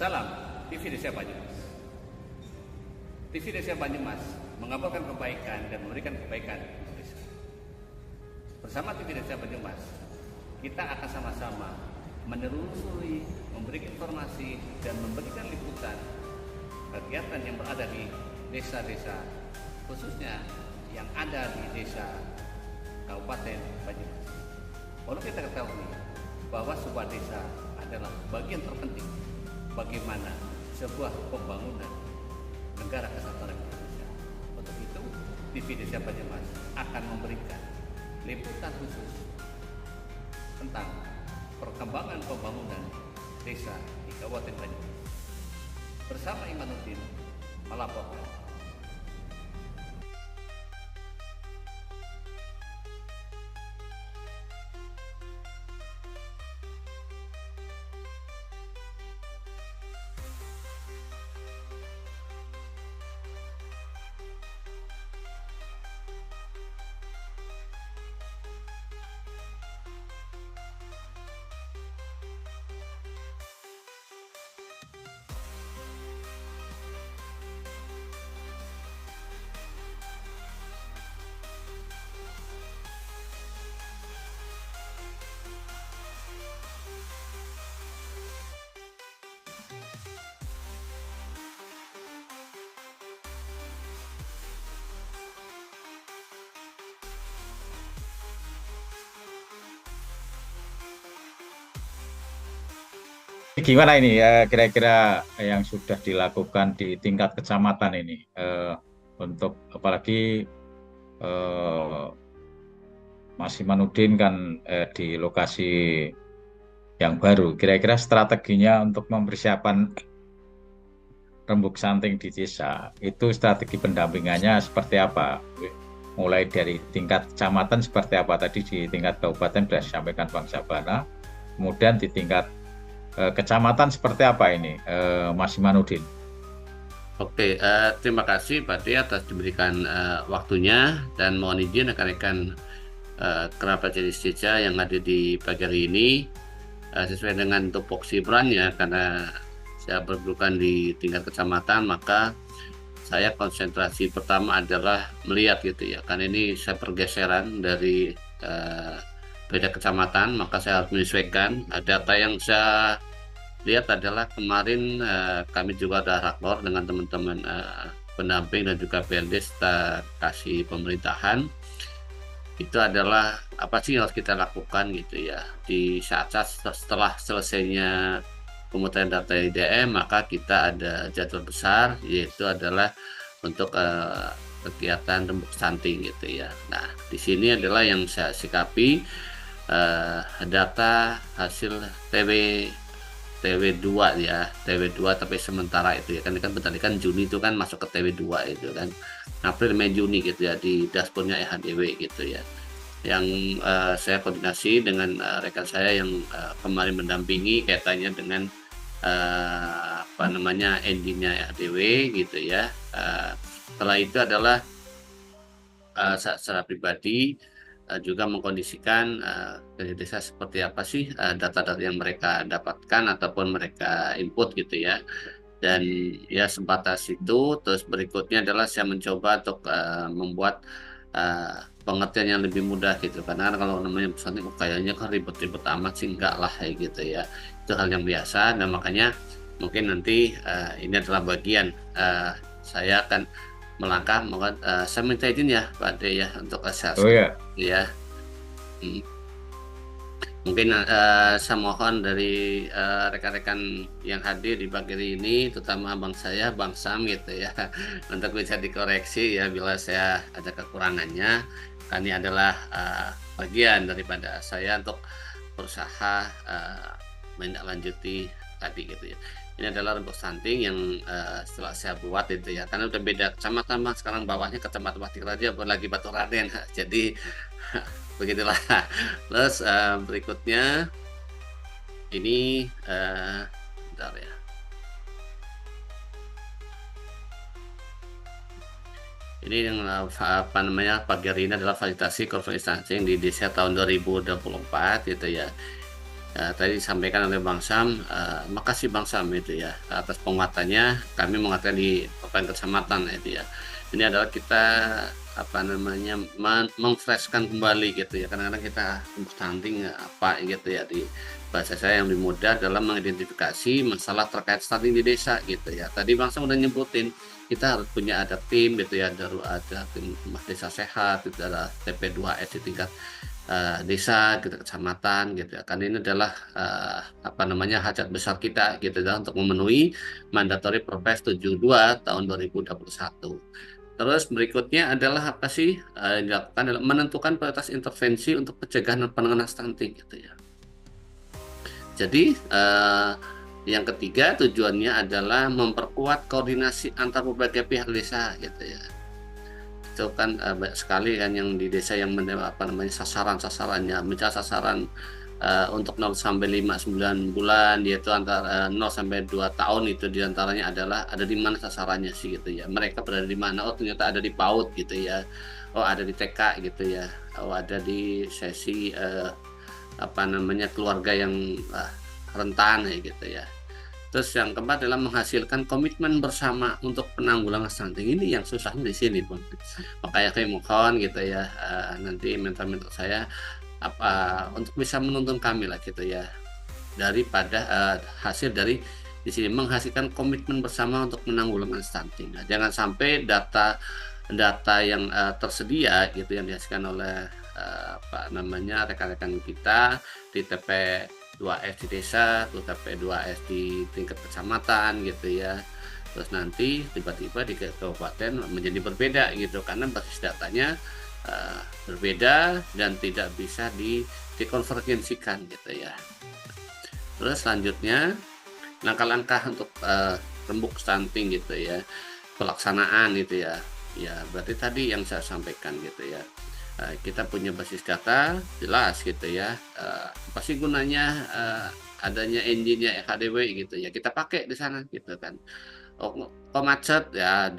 Salam TV Desa Banyumas. TV Desa Banyumas mengabarkan kebaikan dan memberikan kebaikan untuk desa. Bersama TV Desa Banyumas, kita akan sama-sama menelusuri, memberikan informasi dan memberikan liputan kegiatan yang berada di desa-desa, khususnya yang ada di desa Kabupaten Banyumas. Perlu kita ketahui bahwa sebuah desa adalah bagian terpenting bagaimana sebuah pembangunan negara kesatuan Indonesia. Untuk itu, TV Desa Banyumas akan memberikan liputan khusus tentang perkembangan pembangunan desa di Kabupaten Banyumas. Bersama Imanuddin melaporkan. Gimana ini kira-kira yang sudah dilakukan di tingkat kecamatan ini untuk apalagi Mas Imanuddin kan di lokasi yang baru, kira-kira strateginya untuk mempersiapkan rembuk santing di desa itu strategi pendampingannya seperti apa? Mulai dari tingkat kecamatan seperti apa, tadi di tingkat kabupaten sudah disampaikan Bang Sabana, kemudian di tingkat kecamatan seperti apa ini, Mas Imanuddin? Oke, terima kasih Pak Teh atas diberikan waktunya, dan mohon izin rekan-rekan kerabat desa yang ada di pagi hari ini, sesuai dengan tupoksi perannya, karena saya berkedudukan di tingkat kecamatan, maka saya konsentrasi pertama adalah melihat gitu ya, karena ini saya pergeseran dari beda kecamatan, maka saya harus menyesuaikan. Data yang saya lihat adalah kemarin kami juga ada rakor dengan teman-teman pendamping dan juga PLD serta kasih pemerintahan. Itu adalah apa sih yang harus kita lakukan gitu ya di saat-saat setelah selesainya pemutaran data IDM, maka kita ada jadwal besar, yaitu adalah untuk kegiatan rembuk santing gitu ya. Nah, di sini adalah yang saya sikapi data hasil TW2 ya, TW2 tapi sementara itu ya, kan bentar kan Juni itu kan masuk ke TW2 itu kan, April, Mei, Juni gitu ya, di dashboardnya EHDW gitu ya, yang saya koordinasi dengan rekan saya yang kemarin mendampingi kaitannya dengan apa namanya engine-nya EHDW gitu ya. Setelah itu adalah secara pribadi juga mengkondisikan dari desa seperti apa sih data-data yang mereka dapatkan ataupun mereka input gitu ya, dan ya sebatas itu. Terus berikutnya adalah saya mencoba untuk membuat pengertian yang lebih mudah gitu, karena kalau namanya pesannya kayaknya kan ribet-ribet amat sih, enggak lah ya gitu ya, itu hal yang biasa. Dan makanya mungkin nanti ini adalah bagian saya akan melangkah, mohon saya minta izin ya Pak De ya untuk asas ya. Mungkin saya mohon dari rekan-rekan yang hadir di pagi hari ini, terutama abang saya, Bang Sam gitu ya, untuk bisa dikoreksi ya bila saya ada kekurangannya. Karena ini adalah bagian daripada saya untuk berusaha menindaklanjuti tadi gitu ya. Ini adalah rembuk santing yang setelah saya buat itu ya, karena udah beda kecamatan Mas, sekarang bawahnya kecamatan Batik Raja lagi Batu Raden, jadi begitulah. Terus berikutnya ini bentar ya. Ini yang apa namanya pagi hari ini adalah fasilitasi konferensi santing di desa tahun 2024 gitu ya. tadi disampaikan oleh Bang Sam, makasih Bang Sam itu ya atas penguatannya. Kami mengatakan di Bapak Kecamatan itu ya. Ini adalah kita apa namanya memfreshkan kembali gitu ya. Kadang-kadang kita stunting apa gitu ya, di bahasa saya yang lebih mudah dalam mengidentifikasi masalah terkait stunting di desa gitu ya. Tadi Bang Sam udah nyebutin kita harus punya ada tim gitu ya, ada tim rumah desa sehat, itu ada TP2S di tingkat desa, gitu, kecamatan gitu ya. Kan ini adalah apa namanya hajat besar kita gitu ya, untuk memenuhi mandatori Perpres 72 tahun 2021. Terus berikutnya adalah apa sih yang dilakukan adalah menentukan prioritas intervensi untuk pencegahan dan penanganan stunting gitu ya. Jadi yang ketiga tujuannya adalah memperkuat koordinasi antar berbagai pihak desa gitu ya. Itu kan banyak sekali kan yang di desa yang apa namanya sasarannya, misalnya sasaran untuk 0 sampai 9 bulan, yaitu antara 0 sampai 2 tahun, itu diantaranya adalah ada di mana sasarannya sih gitu ya, mereka berada di mana, oh ternyata ada di PAUD gitu ya, oh ada di TK gitu ya, oh ada di sesi apa namanya keluarga yang rentan ya gitu ya. Terus yang keempat adalah menghasilkan komitmen bersama untuk penanggulangan stunting. Ini yang susahnya di sini, Bang. Makanya saya mohon gitu ya, nanti mentor-mentor saya untuk bisa menuntun kami lah gitu ya, daripada hasil dari di sini menghasilkan komitmen bersama untuk menanggulangan stunting. Nah, jangan sampai data yang tersedia gitu yang dihasilkan oleh apa namanya rekan-rekan kita di TP2S di desa, atau TP2S di tingkat kecamatan gitu ya. Terus nanti tiba-tiba di kabupaten menjadi berbeda gitu, karena basis datanya berbeda dan tidak bisa dikonvergensikan gitu ya. Terus selanjutnya langkah-langkah untuk rembuk stunting gitu ya, pelaksanaan gitu ya. Ya berarti tadi yang saya sampaikan gitu ya. Kita punya basis data jelas gitu ya, apa sih gunanya adanya engine-nya EHDW gitu ya, kita pakai di sana gitu kan. Oh, macet ya,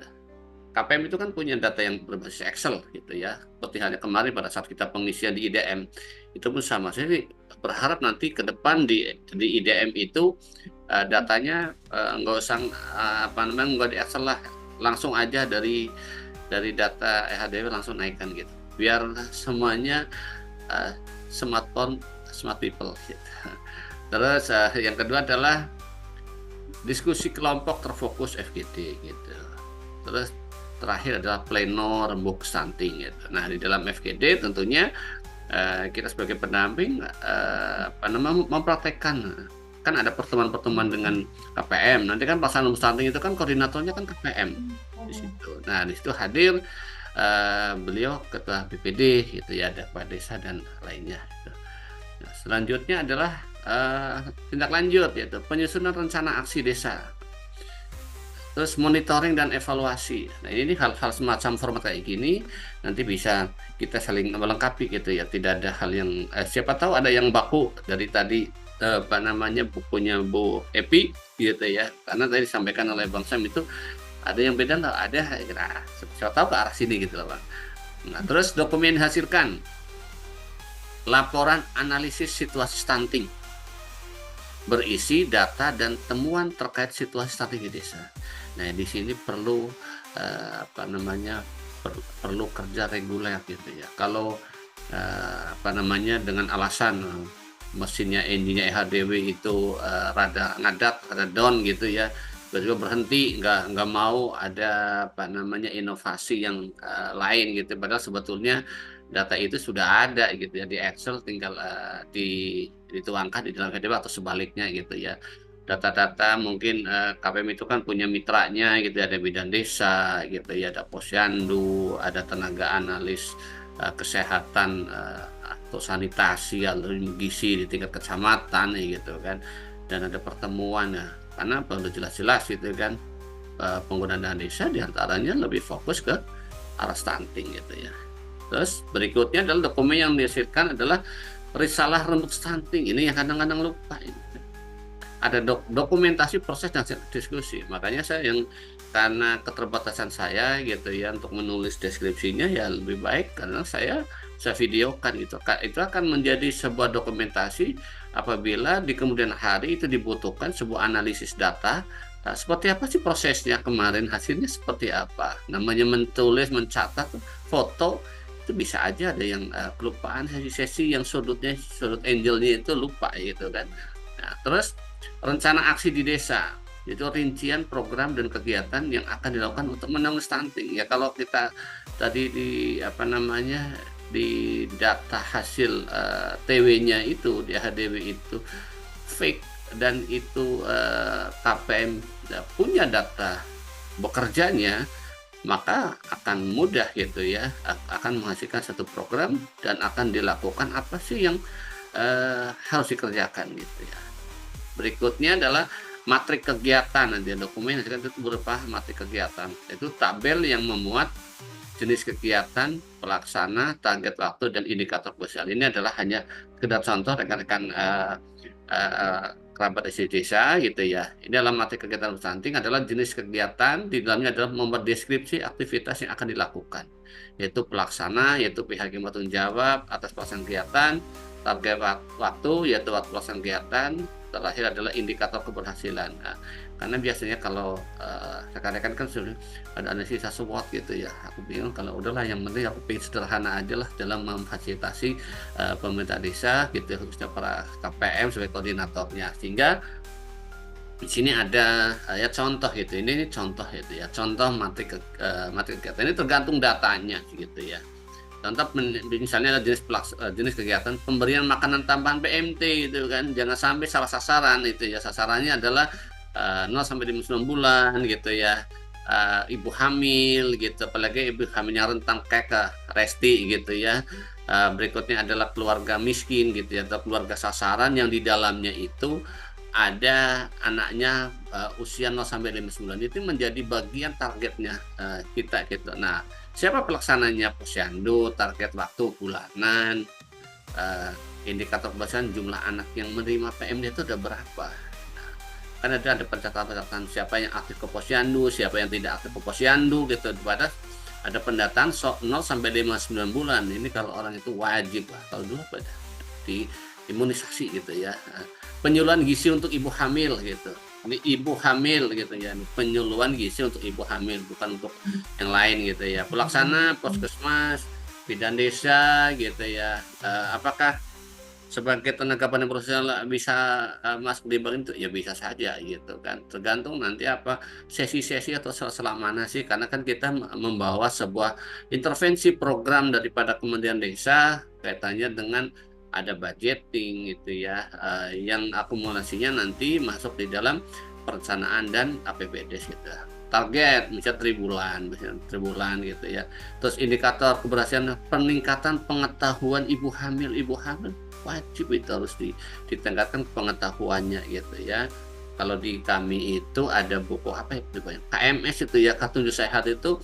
KPM itu kan punya data yang berbasis Excel gitu ya, seperti halnya kemarin pada saat kita pengisian di IDM itu pun sama. Saya berharap nanti ke depan di IDM itu datanya nggak usah apa namanya nggak di Excel lah, langsung aja dari data EHDW langsung naikkan gitu, biar semuanya smartphone smart people gitu. Terus yang kedua adalah diskusi kelompok terfokus FGD gitu. Terus terakhir adalah pleno rembuk stunting gitu. Nah di dalam FGD tentunya kita sebagai pendamping apa namanya mempraktekkan, kan ada pertemuan-pertemuan dengan KPM. Nanti kan pelaksanaan rembuk stunting itu kan koordinatornya kan KPM di situ. Nah di situ hadir beliau ketua BPD gitu ya, ada kepala desa dan lainnya gitu. Nah, selanjutnya adalah tindak lanjut yaitu penyusunan rencana aksi desa, terus monitoring dan evaluasi. Nah ini hal-hal semacam format kayak gini nanti bisa kita saling melengkapi gitu ya, tidak ada hal yang siapa tahu ada yang baku dari tadi apa namanya bukunya Bu Epi gitu ya, karena tadi disampaikan oleh Bang Sam itu ada yang beda nggak ada, nah, siapa tahu ke arah sini gitu loh Bang. Nah terus dokumen dihasilkan, laporan analisis situasi stunting berisi data dan temuan terkait situasi stunting di desa. Nah di sini perlu apa namanya perlu kerja reguler gitu ya. Kalau apa namanya dengan alasan mesinnya engine-nya EHDW itu rada ngadat, rada down gitu ya, tiba-tiba berhenti, nggak mau ada apa namanya inovasi yang lain gitu, padahal sebetulnya data itu sudah ada gitu ya di Excel, tinggal dituangkan di dalam EHDW atau sebaliknya gitu ya. Data-data mungkin KPM itu kan punya mitranya gitu ya, ada bidan desa gitu ya, ada posyandu, ada tenaga analis kesehatan atau sanitasi atau gizi di tingkat kecamatan gitu kan, dan ada pertemuan ya, karena udah jelas-jelas gitu kan penggunaan dana desa diantaranya lebih fokus ke arah stunting gitu ya. Terus berikutnya adalah dokumen yang dihasilkan adalah risalah rembuk stunting. Ini yang kadang-kadang lupa ini. Ada dokumentasi proses dan diskusi. Makanya saya yang karena keterbatasan saya gitu ya untuk menulis deskripsinya ya lebih baik karena saya videokan gitu. Itu akan menjadi sebuah dokumentasi apabila di kemudian hari itu dibutuhkan sebuah analisis data, seperti apa sih prosesnya kemarin, hasilnya seperti apa. Namanya menulis, mencatat foto, itu bisa aja ada yang kelupaan sesi-sesi yang sudut angle-nya itu lupa gitu kan. Nah, terus rencana aksi di desa, itu rincian program dan kegiatan yang akan dilakukan untuk menangani stunting. Ya kalau kita tadi di data hasil TW-nya itu di HDW itu fake dan itu KPM punya data bekerjanya, maka akan mudah gitu ya, akan menghasilkan satu program dan akan dilakukan apa sih yang harus dikerjakan gitu ya. Berikutnya adalah matrik kegiatan. Nanti dokumen itu berupa matrik kegiatan, itu tabel yang memuat jenis kegiatan, pelaksana, target waktu, dan indikator sosial. Ini adalah hanya sekedar contoh rekan-rekan kerabat isi desa gitu ya. Ini dalam materi kegiatan stunting adalah jenis kegiatan, di dalamnya adalah mendeskripsi aktivitas yang akan dilakukan, yaitu pelaksana, yaitu pihak yang bertanggung jawab atas pelaksanaan kegiatan, target waktu, yaitu waktu pelaksanaan kegiatan, terakhir adalah indikator keberhasilan. Nah, karena biasanya kalau rekan-rekan kan sudah ada analisis SWOT gitu ya, aku bingung kalau udahlah yang penting aku pengen sederhana aja lah dalam memfasilitasi pemerintah desa gitu, khususnya para KPM sebagai koordinatornya. Sehingga di sini ada ya contoh gitu, ini contoh gitu ya, contoh materi kegiatan ini tergantung datanya gitu ya. Contoh misalnya ada jenis kegiatan pemberian makanan tambahan PMT gitu kan, jangan sampai salah sasaran itu ya. Sasarannya adalah 0 sampai 59 bulan gitu ya, ibu hamil gitu, apalagi ibu hamilnya rentang kayak resti gitu ya. Berikutnya adalah keluarga miskin gitu ya, atau keluarga sasaran yang di dalamnya itu ada anaknya usia 0 sampai 59, itu menjadi bagian targetnya kita gitu. Nah, siapa pelaksananya? Posyandu, target waktu bulanan, indikator keberhasilan jumlah anak yang menerima PMD itu udah berapa. Nah, kan ada pencatatan siapa yang aktif ke posyandu, siapa yang tidak aktif ke posyandu gitu. Pada ada pendataan 0 sampai 59 bulan. Ini kalau orang itu wajib lah. Kalau dulu pada di imunisasi gitu ya. Penyuluhan gizi untuk ibu hamil gitu. Ini ibu hamil gitu ya, penyuluhan gizi untuk ibu hamil, bukan untuk yang lain gitu ya. Pelaksana puskesmas, bidan desa gitu ya, apakah sebagai tenaga pendidik profesional bisa masuk di bagian itu? Ya bisa saja gitu kan, tergantung nanti apa sesi-sesi atau sela-sela mana sih, karena kan kita membawa sebuah intervensi program daripada Kementerian Desa kaitannya dengan ada budgeting gitu ya, yang akumulasinya nanti masuk di dalam perencanaan dan APBD gitu. Target misalnya tribulan gitu ya. Terus indikator keberhasilan peningkatan pengetahuan ibu hamil wajib itu harus ditingkatkan pengetahuannya gitu ya. Kalau di kami itu ada buku apa ya, KMS itu ya, Kartu Indonesia Sehat itu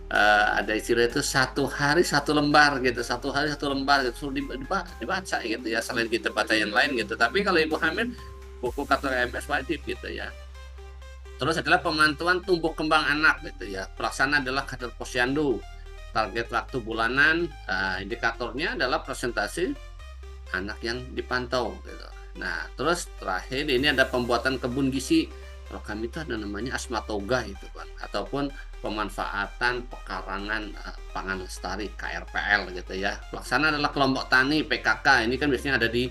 ada istilah itu 1 hari 1 lembar gitu, 1 hari 1 lembar gitu, dibaca gitu ya, selain kita baca yang lain gitu. Tapi kalau ibu hamil buku kartu KMS wajib gitu ya. Terus adalah pemantauan tumbuh kembang anak gitu ya, pelaksana adalah kader posyandu, target waktu bulanan, indikatornya adalah presentasi anak yang dipantau gitu. Nah terus terakhir ini ada pembuatan kebun gizi. Kalau kami itu ada namanya asmatoga itu kan, ataupun pemanfaatan pekarangan pangan lestari KRPL gitu ya. Pelaksana adalah kelompok tani PKK, ini kan biasanya ada di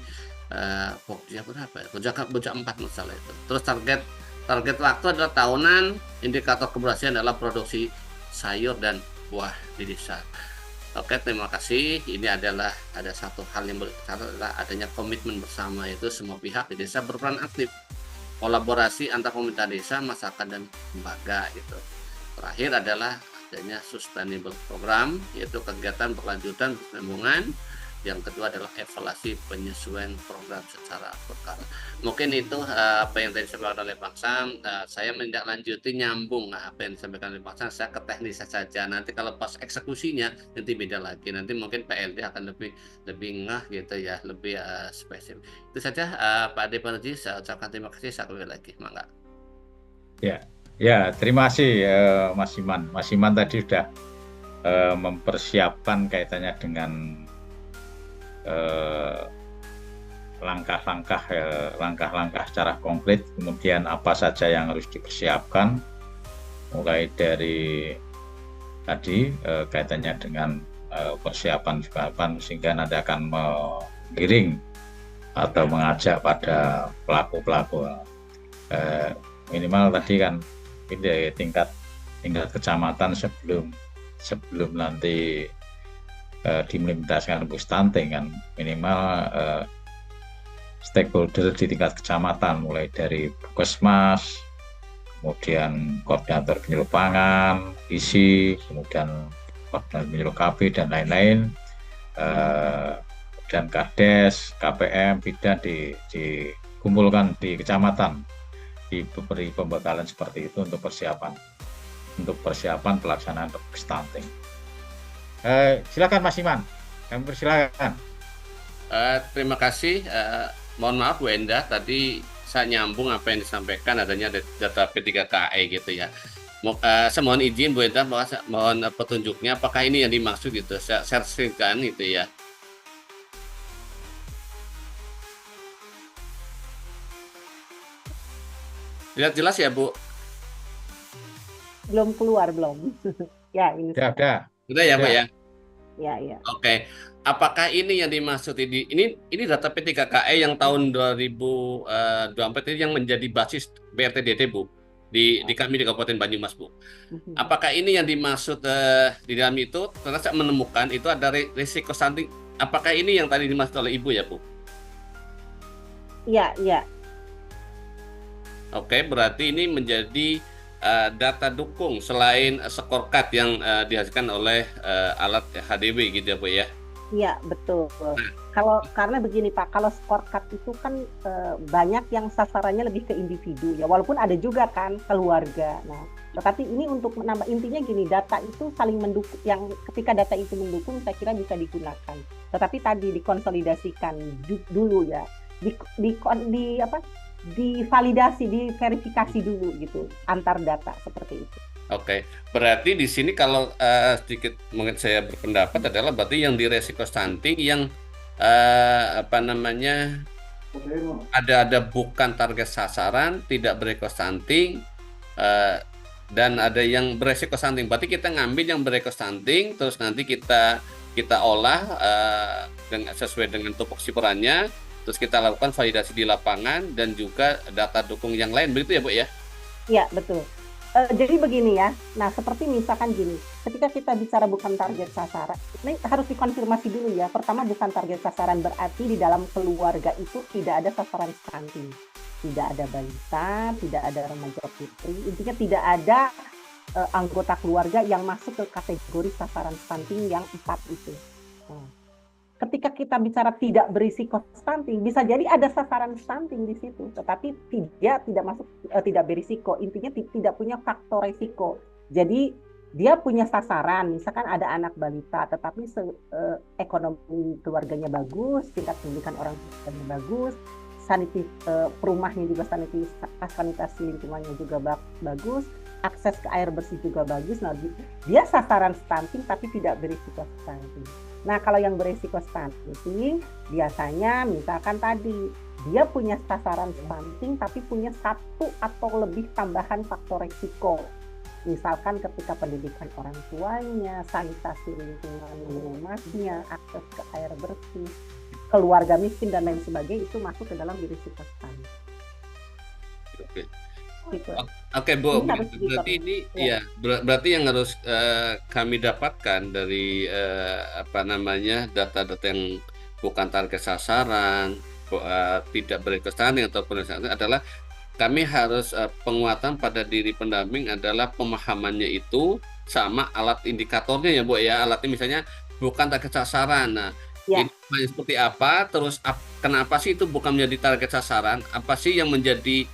Pokja berapa ya? Pokja 4 masalah itu. Terus target waktu adalah tahunan, indikator keberhasilan adalah produksi sayur dan buah di desa. Oke, terima kasih. Ini adalah ada satu hal yang adalah adanya komitmen bersama, yaitu semua pihak di desa berperan aktif, kolaborasi antar pemerintah desa, masyarakat, dan lembaga gitu. Terakhir adalah adanya sustainable program, yaitu kegiatan berkelanjutan berkesinambungan. Yang kedua adalah evaluasi penyesuaian program secara berkala. Mungkin itu apa yang tadi disampaikan oleh Bang Sam. Saya menindaklanjuti nyambung apa yang disampaikan oleh Bang Sam, saya ke teknis saja. Nanti kalau pas eksekusinya nanti beda lagi. Nanti mungkin PLD akan lebih ngeh gitu ya, lebih spesifik. Itu saja Pak Ade Panji, saya ucapkan terima kasih sekali lagi. Mangga. Ya, terima kasih Mas Iman. Mas Iman tadi sudah mempersiapkan kaitannya dengan langkah-langkah secara konkret, kemudian apa saja yang harus dipersiapkan, mulai dari tadi kaitannya dengan persiapan sehingga nanti akan mengiring atau mengajak pada pelaku-pelaku minimal tadi kan ini tingkat kecamatan sebelum nanti diimplementasikan rembuk stunting kan minimal stakeholder di tingkat kecamatan mulai dari Puskesmas, kemudian koordinator penyuluh pangan, isi, kemudian koordinator penyuluh KB dan lain-lain, dan Kades, KPM, Bidan dikumpulkan di kecamatan, diberi pembekalan seperti itu untuk persiapan pelaksanaan rembuk stunting. Silakan Mas Iman, kami persilakan. Terima kasih. Mohon maaf Bu Endah, tadi saya nyambung apa yang disampaikan adanya data P3KE gitu ya. Saya mohon izin Bu Endah, mohon petunjuknya apakah ini yang dimaksud gitu. Saya sharingkan gitu ya. Jelas ya Bu? Belum keluar belum. Ya ini. Udah ya Bu ya? Ya. Oke. Apakah ini yang dimaksud ini data P3KE yang tahun 2024 ini yang menjadi basis BRTDT Bu di kami di Kabupaten Banyumas Bu. Apakah ini yang dimaksud di dalam itu? Ternyata saya menemukan itu ada risiko stunting. Apakah ini yang tadi dimaksud oleh Ibu ya Bu? Iya. Oke, berarti ini menjadi data dukung selain scorecard yang dihasilkan oleh alat HDW gitu ya Bu ya? Iya, betul. Karena begini Pak, kalau scorecard itu kan banyak yang sasarannya lebih ke individu ya, walaupun ada juga kan keluarga. Nah, tetapi ini untuk menambah, intinya gini, data itu saling mendukung. Yang ketika data itu mendukung, saya kira bisa digunakan. Tetapi tadi dikonsolidasikan dulu ya, divalidasi, diverifikasi dulu gitu antar data seperti itu. Oke, berarti di sini kalau sedikit mungkin saya berpendapat adalah berarti yang di resiko stunting yang ada bukan target sasaran, tidak beresiko stunting, dan ada yang beresiko stunting. Berarti kita ngambil yang beresiko stunting, terus nanti kita olah sesuai dengan tupoksi perannya, terus kita lakukan validasi di lapangan dan juga data dukung yang lain, begitu ya Bu ya? Iya, betul. Jadi begini ya, nah seperti misalkan gini, ketika kita bicara bukan target sasaran, ini harus dikonfirmasi dulu ya. Pertama, bukan target sasaran berarti di dalam keluarga itu tidak ada sasaran stunting, tidak ada balita, tidak ada remaja putri, intinya tidak ada anggota keluarga yang masuk ke kategori sasaran stunting yang 4 itu. Ketika kita bicara tidak berisiko stunting, bisa jadi ada sasaran stunting di situ, tetapi tidak masuk, tidak berisiko. Intinya tidak punya faktor risiko. Jadi dia punya sasaran, misalkan ada anak balita, tetapi ekonomi keluarganya bagus, tingkat pendidikan orang tuanya bagus, rumahnya juga sanitasi lingkungannya juga bagus, akses ke air bersih juga bagus. Nah, dia sasaran stunting tapi tidak berisiko stunting. Nah, kalau yang berisiko stunting biasanya misalkan tadi dia punya sasaran stunting tapi punya 1 atau lebih tambahan faktor risiko. Misalkan ketika pendidikan orang tuanya, sanitasi lingkungan rumahnya, akses ke air bersih, keluarga miskin dan lain sebagainya, itu masuk ke dalam risiko stunting. Oke. Gitu. Oke Bu, berarti ini ya berarti yang harus kami dapatkan dari data-data yang bukan target sasaran, tidak berisiko stunting ataupun adalah kami harus penguatan pada diri pendamping adalah pemahamannya itu sama alat indikatornya ya Bu ya, alatnya misalnya bukan target sasaran. Nah, ini seperti apa, terus kenapa sih itu bukan menjadi target sasaran, apa sih yang menjadi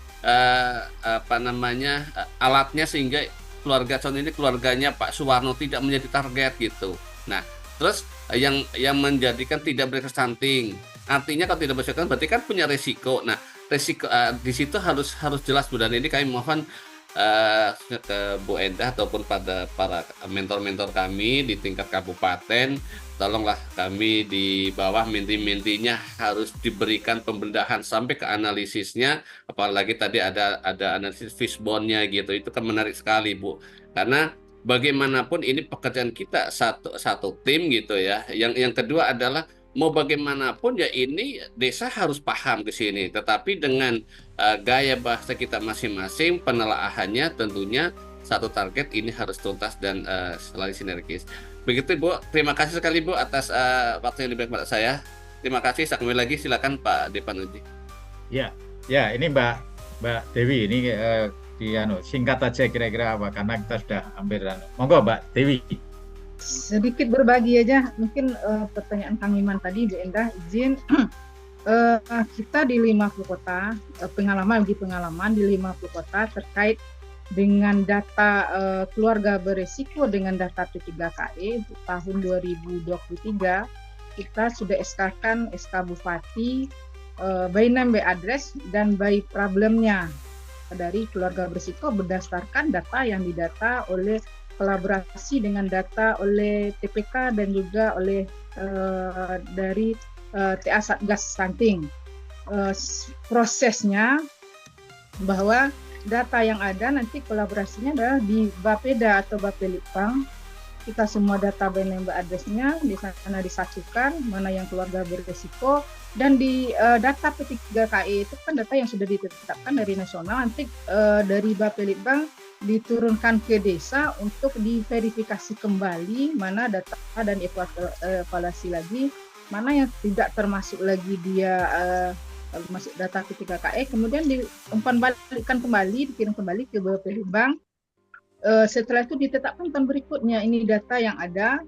alatnya sehingga keluarganya Pak Suwarno tidak menjadi target gitu. Nah, terus yang menjadikan tidak berisiko stunting, artinya kalau tidak berisiko berarti kan punya risiko. Nah, risiko di situ harus jelas Bu, dan ini kami mohon ke Bu Endah ataupun pada para mentor-mentor kami di tingkat kabupaten, tolonglah kami di bawah minti-mintinya harus diberikan pembedahan sampai ke analisisnya, apalagi tadi ada analisis fishbone-nya gitu, itu kan menarik sekali Bu, karena bagaimanapun ini pekerjaan kita satu tim gitu ya. Yang kedua adalah mau bagaimanapun ya ini desa harus paham ke sini, tetapi dengan gaya bahasa kita masing-masing, penelaahannya tentunya satu target ini harus tuntas dan selalu sinergis. Begitu Bu, terima kasih sekali Bu atas waktu yang diberikan kepada saya. Terima kasih, saya kembali lagi, silakan Pak Depanuji. Ya, ya ini Mbak Dewi, ini singkat aja kira-kira apa, karena kita sudah hampir. Monggo Mbak Dewi. Sedikit berbagi aja, mungkin pertanyaan Kang Iman tadi, Bu Endah izin. Kita di 50 kota, pengalaman di 50 kota terkait dengan data keluarga beresiko dengan data P3KE untuk tahun 2023, kita sudah SK-kan SK Bupati by name, by address, dan by problemnya dari keluarga beresiko berdasarkan data yang didata oleh kolaborasi dengan data oleh TPK dan juga oleh dari TA Satgas Stunting. Prosesnya bahwa data yang ada nanti kolaborasinya adalah di Bapeda atau Bapelitbang. Kita semua data by name by address-nya di sana disatukan, mana yang keluarga beresiko, dan di data P3KE itu kan data yang sudah ditetapkan dari nasional, nanti dari Bapelitbang diturunkan ke desa untuk diverifikasi kembali mana data dan evaluasi lagi, mana yang tidak termasuk lagi dia masuk data P3KE, kemudian dikirim kembali ke Bapelitbang. Setelah itu ditetapkan tahun berikutnya, ini data yang ada,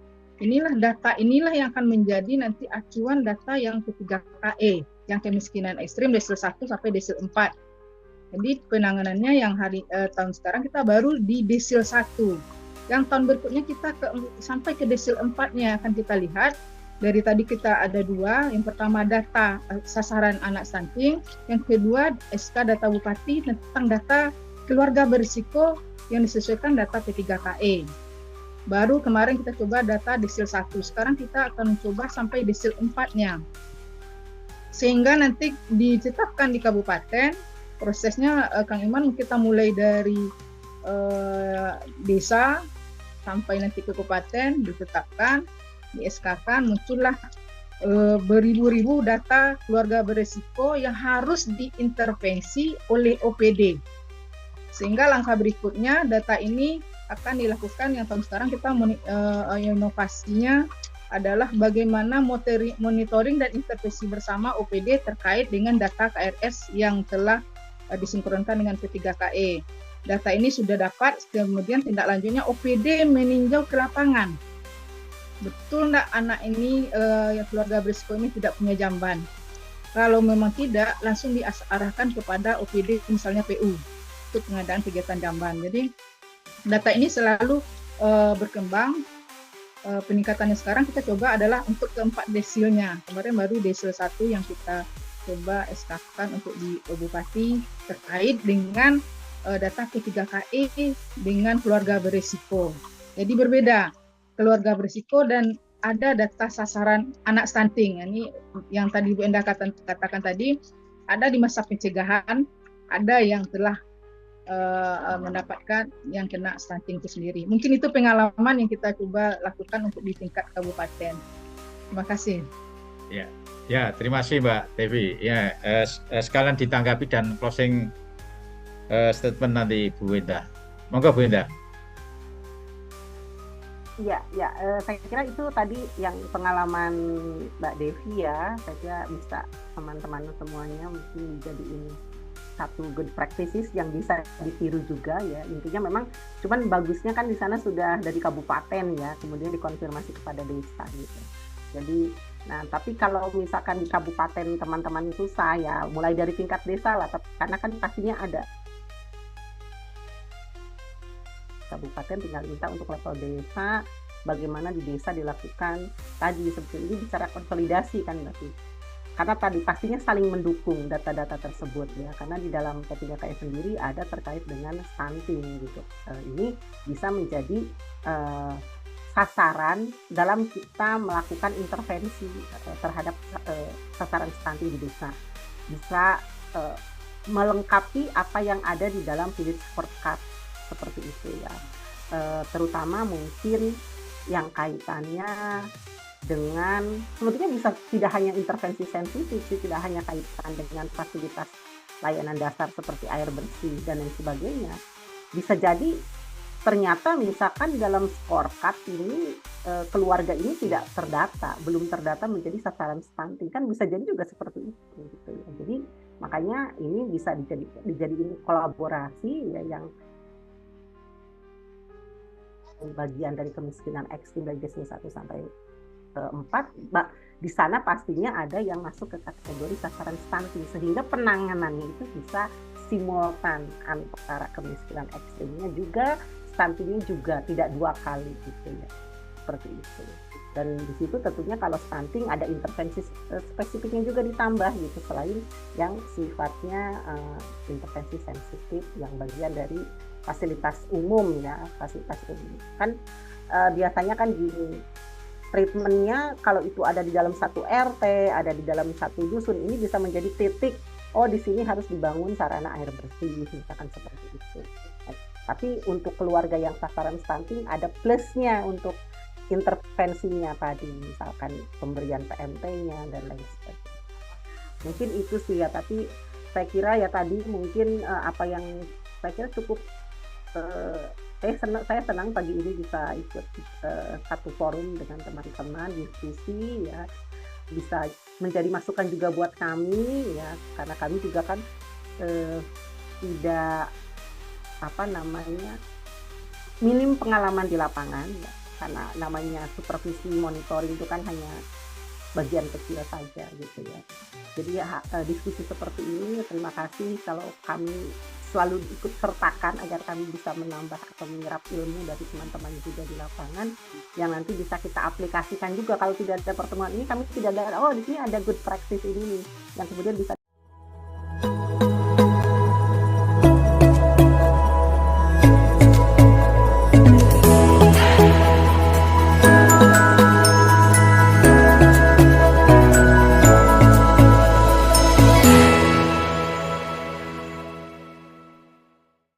data inilah yang akan menjadi nanti acuan data yang P3KE, yang kemiskinan ekstrim desil 1 sampai desil 4. Jadi penanganannya yang tahun sekarang kita baru di desil 1. Yang tahun berikutnya kita sampai ke desil 4-nya akan kita lihat. Dari tadi kita ada 2, yang pertama data sasaran anak stunting, yang kedua SK data Bupati tentang data keluarga berisiko yang disesuaikan data P3KE. Baru kemarin kita coba data desil 1, sekarang kita akan coba sampai desil 4-nya. Sehingga nanti ditetapkan di kabupaten, prosesnya Kang Iman kita mulai dari desa sampai nanti ke kabupaten, ditetapkan, di SK-kan, muncullah beribu-ribu data keluarga beresiko yang harus diintervensi oleh OPD. Sehingga langkah berikutnya data ini akan dilakukan, yang tahun sekarang kita inovasinya adalah bagaimana monitoring dan intervensi bersama OPD terkait dengan data KRS yang telah disinkronkan dengan P3KE. Data ini sudah dapat, kemudian tindak lanjutnya OPD meninjau ke lapangan. Betul enggak anak ini yang keluarga berisiko ini tidak punya jamban? Kalau memang tidak, langsung diarahkan kepada OPD misalnya PU untuk pengadaan kegiatan jamban. Jadi data ini selalu berkembang. Peningkatannya sekarang kita coba adalah untuk keempat desilnya. Kemarin baru desil 1 yang kita coba SK-kan untuk di Bupati terkait dengan data P3KE dengan keluarga berisiko. Jadi berbeda keluarga berisiko dan ada data sasaran anak stunting. Ini yang tadi Bu Endah katakan tadi, ada di masa pencegahan, ada yang telah mendapatkan yang kena stunting itu sendiri. Mungkin itu pengalaman yang kita coba lakukan untuk di tingkat kabupaten. Terima kasih. Ya, terima kasih Mbak Devi. Ya, sekalian ditanggapi dan closing statement nanti Bu Endah. Monggo Bu Endah. Ya, saya kira itu tadi yang pengalaman Mbak Devi ya. Saya kira bisa teman-teman semuanya mungkin dijadiin satu good practices yang bisa ditiru juga ya. Intinya memang cuman bagusnya kan di sana sudah dari kabupaten ya, kemudian dikonfirmasi kepada desa gitu. Jadi tapi kalau misalkan di kabupaten teman-teman susah ya, mulai dari tingkat desa lah, karena kan pastinya ada kabupaten, tinggal minta untuk level desa, bagaimana di desa dilakukan tadi seperti ini, bicara konsolidasi kan berarti. Karena tadi pastinya saling mendukung data-data tersebut ya, karena di dalam P3KE sendiri ada terkait dengan stunting gitu. Ini bisa menjadi sasaran dalam kita melakukan intervensi terhadap sasaran stunting di desa. Bisa melengkapi apa yang ada di dalam village support card seperti itu ya. Terutama mungkin yang kaitannya dengan sebetulnya bisa tidak hanya intervensi sensitif, tidak hanya kaitan dengan fasilitas layanan dasar seperti air bersih dan lain sebagainya. Bisa jadi ternyata misalkan dalam scorecard ini keluarga ini tidak terdata, belum terdata menjadi sasaran stunting, kan bisa jadi juga seperti itu gitu ya. Jadi makanya ini bisa dijadiin kolaborasi ya, yang bagian dari kemiskinan ekstrim dari DSM 1 sampai 4, di sana pastinya ada yang masuk ke kategori sasaran stunting, sehingga penanganannya itu bisa simultan antara kemiskinan ekstrimnya juga, stuntingnya juga, tidak 2 kali gitu ya, seperti itu. Dan di situ tentunya kalau stunting ada intervensi spesifiknya juga ditambah gitu, selain yang sifatnya intervensi sensitif yang bagian dari fasilitas umum ya, fasilitas umum. Kan biasanya kan gini, treatmentnya kalau itu ada di dalam satu RT, ada di dalam satu dusun, ini bisa menjadi titik, oh di sini harus dibangun sarana air bersih, misalkan seperti itu. Tapi untuk keluarga yang sasaran stunting ada plusnya untuk intervensinya tadi, misalkan pemberian PMT-nya dan lain sebagainya. Mungkin itu sih ya, tapi saya kira ya tadi mungkin apa yang saya kira cukup, saya senang pagi ini bisa ikut satu forum dengan teman-teman diskusi ya, bisa menjadi masukan juga buat kami ya, karena kami juga kan tidak minim pengalaman di lapangan ya, karena namanya supervisi monitoring itu kan hanya bagian kecil saja gitu ya. Jadi ya, diskusi seperti ini terima kasih kalau kami selalu ikut sertakan agar kami bisa menambah atau menyerap ilmu dari teman-teman juga di lapangan yang nanti bisa kita aplikasikan juga. Kalau tidak ada pertemuan ini kami tidak ada, oh di sini ada good practice ini nih yang kemudian bisa